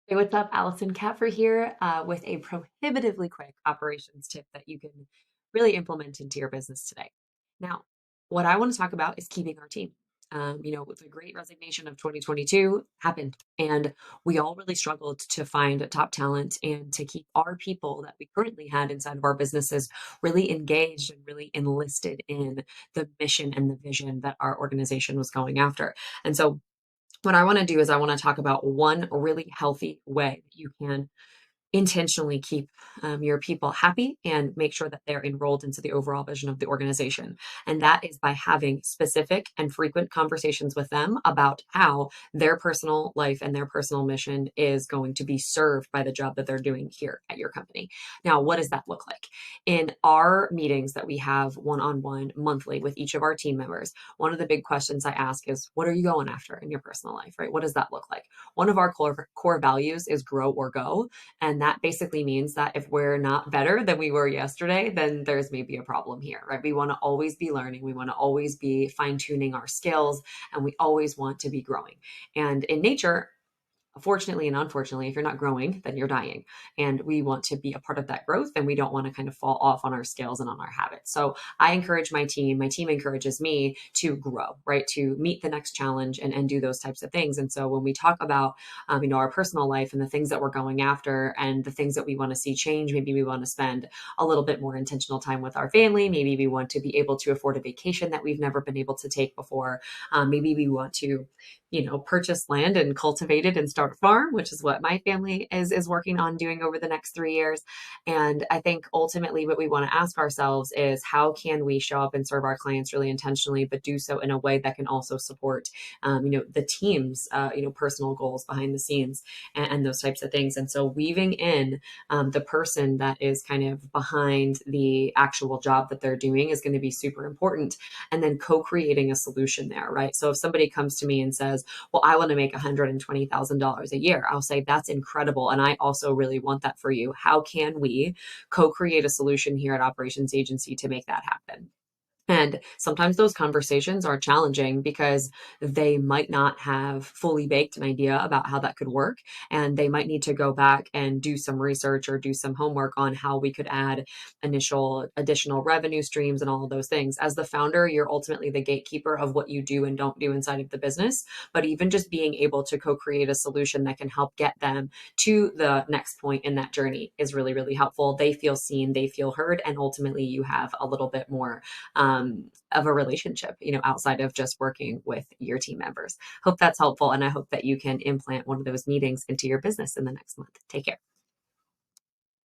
Hey, what's up? Alyson Caffrey here with a prohibitively quick operations tip that you can really implement into your business today. Now, what I want to talk about is keeping our team. With the Great Resignation of 2022 happened, and we all really struggled to find top talent and to keep our people that we currently had inside of our businesses really engaged and really enlisted in the mission and the vision that our organization was going after. And so what I want to do is I want to talk about one really healthy way that you can intentionally keep your people happy and make sure that they're enrolled into the overall vision of the organization. And that is by having specific and frequent conversations with them about how their personal life and their personal mission is going to be served by the job that they're doing here at your company. Now, what does that look like? In our meetings that we have one on one monthly with each of our team members, one of the big questions I ask is, what are you going after in your personal life, right? What does that look like? One of our core values is grow or go. And that basically means that if we're not better than we were yesterday, then there's maybe a problem here, right? We want to always be learning. We want to always be fine tuning our skills, and we always want to be growing. And in nature, fortunately and unfortunately, if you're not growing, then you're dying. And we want to be a part of that growth, and we don't want to kind of fall off on our skills and on our habits. So I encourage my team encourages me to grow, right? To meet the next challenge and do those types of things. And so when we talk about, our personal life and the things that we're going after and the things that we want to see change, maybe we want to spend a little bit more intentional time with our family. Maybe we want to be able to afford a vacation that we've never been able to take before. Maybe we want to purchase land and cultivate it and start a farm, which is what my family is working on doing over the next 3 years. And I think ultimately what we want to ask ourselves is how can we show up and serve our clients really intentionally, but do so in a way that can also support, the team's, personal goals behind the scenes and those types of things. And so weaving in the person that is kind of behind the actual job that they're doing is going to be super important. And then co-creating a solution there, right? So if somebody comes to me and says, well, I want to make $120,000 a year, I'll say, that's incredible. And I also really want that for you. How can we co-create a solution here at Operations Agency to make that happen? And sometimes those conversations are challenging because they might not have fully baked an idea about how that could work. And they might need to go back and do some research or do some homework on how we could add additional revenue streams and all of those things. As the founder, you're ultimately the gatekeeper of what you do and don't do inside of the business. But even just being able to co-create a solution that can help get them to the next point in that journey is really, really helpful. They feel seen, they feel heard, and ultimately you have a little bit more of a relationship, outside of just working with your team members. Hope that's helpful. And I hope that you can implant one of those meetings into your business in the next month. Take care.